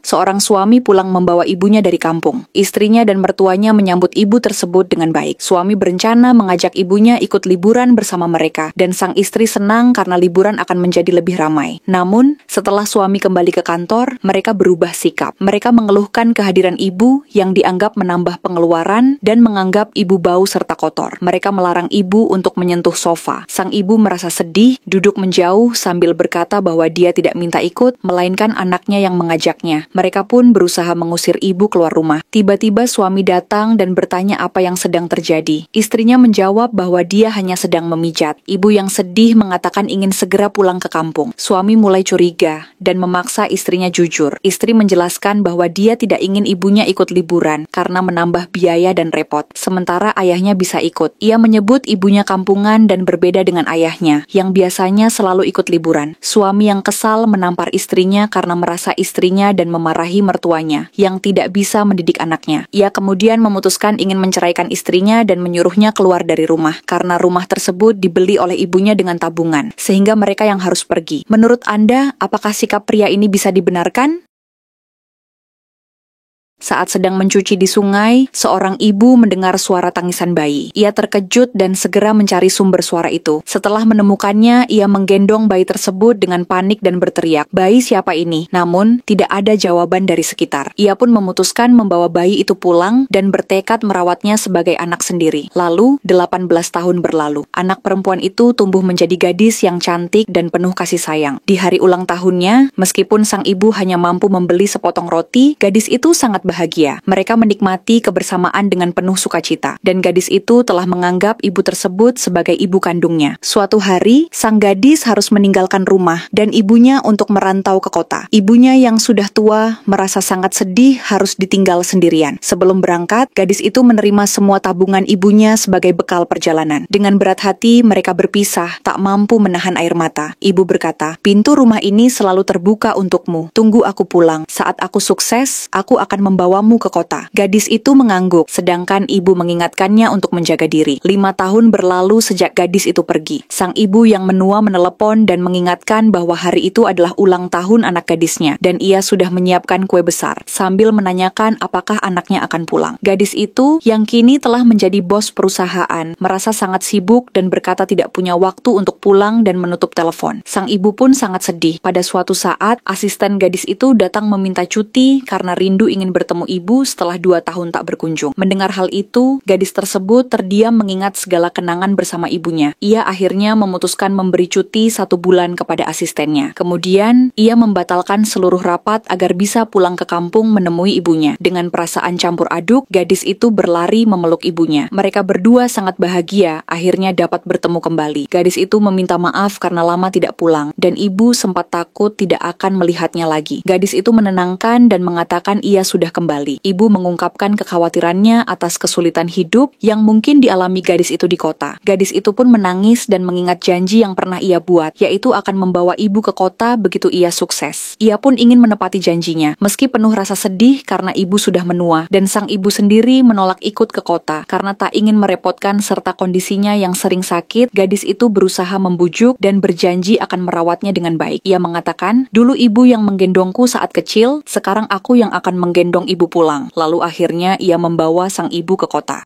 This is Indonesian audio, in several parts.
seorang suami pulang membawa ibunya dari kampung. Istrinya dan mertuanya menyambut ibu tersebut dengan baik. Suami berencana mengajak ibunya ikut liburan bersama mereka, dan sang istri senang karena liburan akan menjadi lebih ramai. Namun, setelah suami kembali ke kantor, mereka berubah sikap. Mereka mengeluhkan kehadiran ibu yang dianggap menambah pengeluaran dan menganggap ibu bau serta kotor. Mereka melarang ibu untuk menyentuh sofa. Sang ibu merasa sedih, duduk menjauh sambil berkata bahwa dia tidak minta ikut, melainkan anaknya yang mengajaknya. Mereka pun berusaha mengusir ibu keluar rumah. Tiba-tiba suami datang dan bertanya apa yang sedang terjadi. Istrinya menjawab bahwa dia hanya sedang memijat. Ibu yang sedih mengatakan ingin segera pulang ke kampung. Suami mulai curiga dan memaksa istrinya jujur. Istri menjelaskan bahwa dia tidak ingin ibunya ikut liburan karena menambah biaya dan repot. Sementara ayahnya bisa ikut. Ia menyebut ibunya kampungan dan berbeda dengan ayahnya, yang biasanya selalu ikut liburan. Suami yang kesal menampar istrinya karena merasa istrinya dan memarahi mertuanya, yang tidak bisa mendidik anaknya. Ia kemudian memutuskan ingin menceraikan istrinya dan menyuruhnya keluar dari rumah, karena rumah tersebut dibeli oleh ibunya dengan tabungan, sehingga mereka yang harus pergi. Menurut Anda, apakah sikap pria ini bisa dibenarkan? Saat sedang mencuci di sungai, seorang ibu mendengar suara tangisan bayi. Ia terkejut dan segera mencari sumber suara itu. Setelah menemukannya, ia menggendong bayi tersebut dengan panik dan berteriak, "Bayi siapa ini?" Namun, tidak ada jawaban dari sekitar. Ia pun memutuskan membawa bayi itu pulang dan bertekad merawatnya sebagai anak sendiri. Lalu, 18 tahun berlalu. Anak perempuan itu tumbuh menjadi gadis yang cantik dan penuh kasih sayang. Di hari ulang tahunnya, meskipun sang ibu hanya mampu membeli sepotong roti, gadis itu sangat bahagia. Mereka menikmati kebersamaan dengan penuh sukacita, dan gadis itu telah menganggap ibu tersebut sebagai ibu kandungnya. Suatu hari, sang gadis harus meninggalkan rumah dan ibunya untuk merantau ke kota. Ibunya yang sudah tua merasa sangat sedih harus ditinggal sendirian. Sebelum berangkat, gadis itu menerima semua tabungan ibunya sebagai bekal perjalanan. Dengan berat hati, mereka berpisah, tak mampu menahan air mata. Ibu berkata, "Pintu rumah ini selalu terbuka untukmu. Tunggu aku pulang. Saat aku sukses, aku akan membawamu ke kota." Gadis itu mengangguk, sedangkan ibu mengingatkannya untuk menjaga diri. 5 tahun berlalu sejak gadis itu pergi. Sang ibu yang menua menelepon dan mengingatkan bahwa hari itu adalah ulang tahun anak gadisnya, dan ia sudah menyiapkan kue besar, sambil menanyakan apakah anaknya akan pulang. Gadis itu, yang kini telah menjadi bos perusahaan, merasa sangat sibuk dan berkata tidak punya waktu untuk pulang dan menutup telepon. Sang ibu pun sangat sedih. Pada suatu saat, asisten gadis itu datang meminta cuti karena rindu ingin bertemu ibu setelah 2 tahun tak berkunjung. Mendengar hal itu, gadis tersebut terdiam mengingat segala kenangan bersama ibunya. Ia akhirnya memutuskan memberi cuti 1 bulan kepada asistennya. Kemudian, ia membatalkan seluruh rapat agar bisa pulang ke kampung menemui ibunya. Dengan perasaan campur aduk, gadis itu berlari memeluk ibunya. Mereka berdua sangat bahagia, akhirnya dapat bertemu kembali. Gadis itu meminta maaf karena lama tidak pulang, dan ibu sempat takut tidak akan melihatnya lagi. Gadis itu menenangkan dan mengatakan ia sudah kembali. Ibu mengungkapkan kekhawatirannya atas kesulitan hidup yang mungkin dialami gadis itu di kota. Gadis itu pun menangis dan mengingat janji yang pernah ia buat, yaitu akan membawa ibu ke kota begitu ia sukses. Ia pun ingin menepati janjinya, meski penuh rasa sedih karena ibu sudah menua, dan sang ibu sendiri menolak ikut ke kota karena tak ingin merepotkan serta kondisinya yang sering sakit. Gadis itu berusaha membujuk dan berjanji akan merawatnya dengan baik. Ia mengatakan, "Dulu ibu yang menggendongku saat kecil, sekarang aku yang akan menggendong ibu pulang." Lalu akhirnya ia membawa sang ibu ke kota.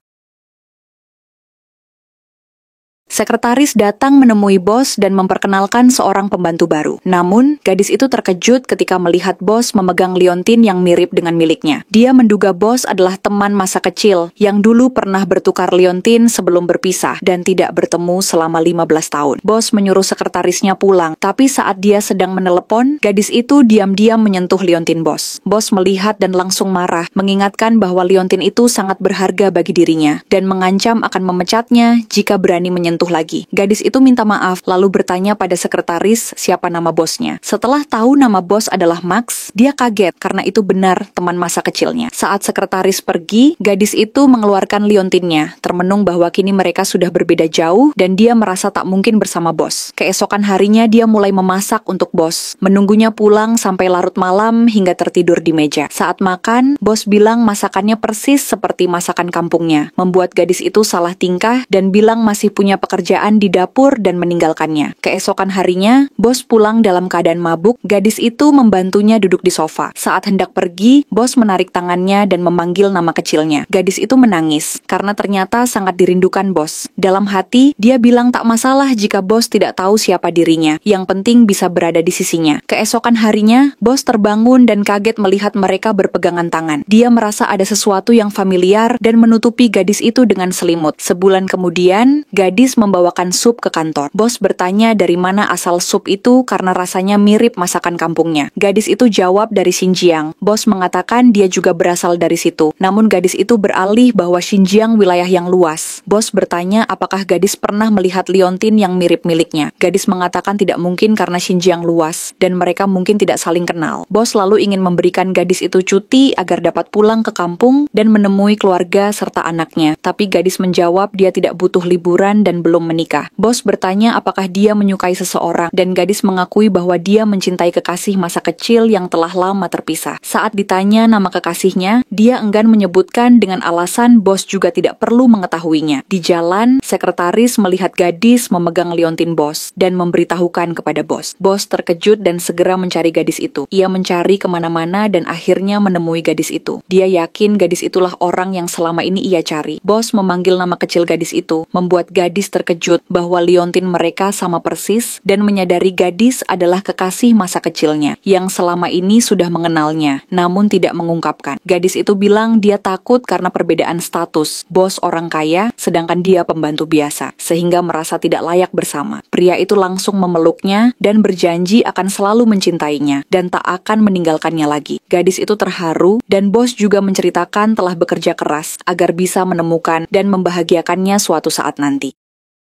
Sekretaris datang menemui bos dan memperkenalkan seorang pembantu baru. Namun, gadis itu terkejut ketika melihat bos memegang liontin yang mirip dengan miliknya. Dia menduga bos adalah teman masa kecil yang dulu pernah bertukar liontin sebelum berpisah dan tidak bertemu selama 15 tahun. Bos menyuruh sekretarisnya pulang, tapi saat dia sedang menelepon, gadis itu diam-diam menyentuh liontin bos. Bos melihat dan langsung marah, mengingatkan bahwa liontin itu sangat berharga bagi dirinya dan mengancam akan memecatnya jika berani menyentuh lagi. Gadis itu minta maaf, lalu bertanya pada sekretaris siapa nama bosnya. Setelah tahu nama bos adalah Max, dia kaget karena itu benar teman masa kecilnya. Saat sekretaris pergi, gadis itu mengeluarkan liontinnya, termenung bahwa kini mereka sudah berbeda jauh dan dia merasa tak mungkin bersama bos. Keesokan harinya dia mulai memasak untuk bos, menunggunya pulang sampai larut malam hingga tertidur di meja. Saat makan, bos bilang masakannya persis seperti masakan kampungnya, membuat gadis itu salah tingkah dan bilang masih punya pekerjaan pekerjaan di dapur dan meninggalkannya. Keesokan harinya, bos pulang dalam keadaan mabuk. Gadis itu membantunya duduk di sofa. Saat hendak pergi, bos menarik tangannya dan memanggil nama kecilnya. Gadis itu menangis karena ternyata sangat dirindukan bos. Dalam hati, dia bilang tak masalah jika bos tidak tahu siapa dirinya. Yang penting bisa berada di sisinya. Keesokan harinya, bos terbangun dan kaget melihat mereka berpegangan tangan. Dia merasa ada sesuatu yang familiar dan menutupi gadis itu dengan selimut. Sebulan kemudian, gadis membawakan sup ke kantor. Bos bertanya dari mana asal sup itu karena rasanya mirip masakan kampungnya. Gadis itu jawab dari Xinjiang. Bos mengatakan dia juga berasal dari situ. Namun gadis itu beralih bahwa Xinjiang wilayah yang luas. Bos bertanya apakah gadis pernah melihat liontin yang mirip miliknya. Gadis mengatakan tidak mungkin karena Xinjiang luas dan mereka mungkin tidak saling kenal. Bos lalu ingin memberikan gadis itu cuti agar dapat pulang ke kampung dan menemui keluarga serta anaknya. Tapi gadis menjawab dia tidak butuh liburan dan belum menikah. Bos bertanya apakah dia menyukai seseorang dan gadis mengakui bahwa dia mencintai kekasih masa kecil yang telah lama terpisah. Saat ditanya nama kekasihnya, dia enggan menyebutkan dengan alasan bos juga tidak perlu mengetahuinya. Di jalan, sekretaris melihat gadis memegang liontin bos dan memberitahukan kepada bos. Bos terkejut dan segera mencari gadis itu. Ia mencari kemana-mana dan akhirnya menemui gadis itu. Dia yakin gadis itulah orang yang selama ini ia cari. Bos memanggil nama kecil gadis itu, membuat gadis terkejut bahwa liontin mereka sama persis dan menyadari gadis adalah kekasih masa kecilnya yang selama ini sudah mengenalnya, namun tidak mengungkapkan. Gadis itu bilang dia takut karena perbedaan status. Bos orang kaya, sedangkan dia pembantu biasa, sehingga merasa tidak layak bersama. Pria itu langsung memeluknya dan berjanji akan selalu mencintainya dan tak akan meninggalkannya lagi. Gadis itu terharu dan bos juga menceritakan telah bekerja keras agar bisa menemukan dan membahagiakannya suatu saat nanti.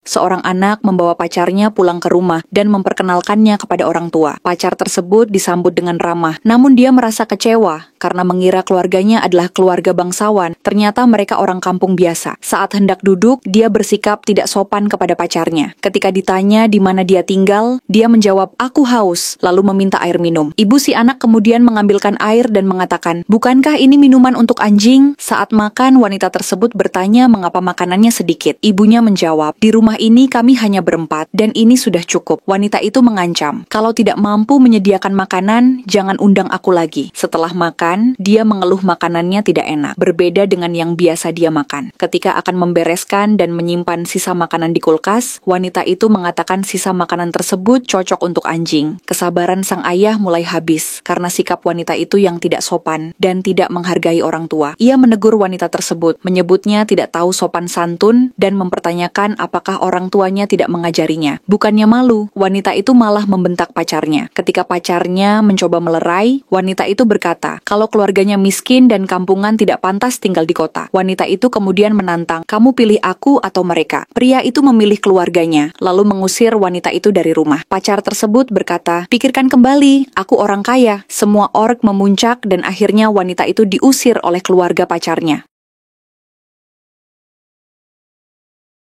Seorang anak membawa pacarnya pulang ke rumah dan memperkenalkannya kepada orang tua. Pacar tersebut disambut dengan ramah, namun dia merasa kecewa karena mengira keluarganya adalah keluarga bangsawan. Ternyata mereka orang kampung biasa. Saat hendak duduk, dia bersikap tidak sopan kepada pacarnya. Ketika ditanya di mana dia tinggal, dia menjawab, "Aku haus," lalu meminta air minum. Ibu si anak kemudian mengambilkan air dan mengatakan, "Bukankah ini minuman untuk anjing?" Saat makan, wanita tersebut bertanya mengapa makanannya sedikit. Ibunya menjawab, "Di rumah ini kami hanya berempat, dan ini sudah cukup." Wanita itu mengancam, "Kalau tidak mampu menyediakan makanan, jangan undang aku lagi." Setelah makan, dia mengeluh makanannya tidak enak, berbeda dengan yang biasa dia makan. Ketika akan membereskan dan menyimpan sisa makanan di kulkas, wanita itu mengatakan sisa makanan tersebut cocok untuk anjing. Kesabaran sang ayah mulai habis, karena sikap wanita itu yang tidak sopan dan tidak menghargai orang tua. Ia menegur wanita tersebut, menyebutnya tidak tahu sopan santun, dan mempertanyakan apakah orang tuanya tidak mengajarinya. Bukannya malu, wanita itu malah membentak pacarnya. Ketika pacarnya mencoba melerai, wanita itu berkata, kalau keluarganya miskin dan kampungan tidak pantas tinggal di kota. Wanita itu kemudian menantang, "Kamu pilih aku atau mereka?" Pria itu memilih keluarganya, lalu mengusir wanita itu dari rumah. Pacar tersebut berkata, "Pikirkan kembali, aku orang kaya." Semua org memuncak dan akhirnya wanita itu diusir oleh keluarga pacarnya.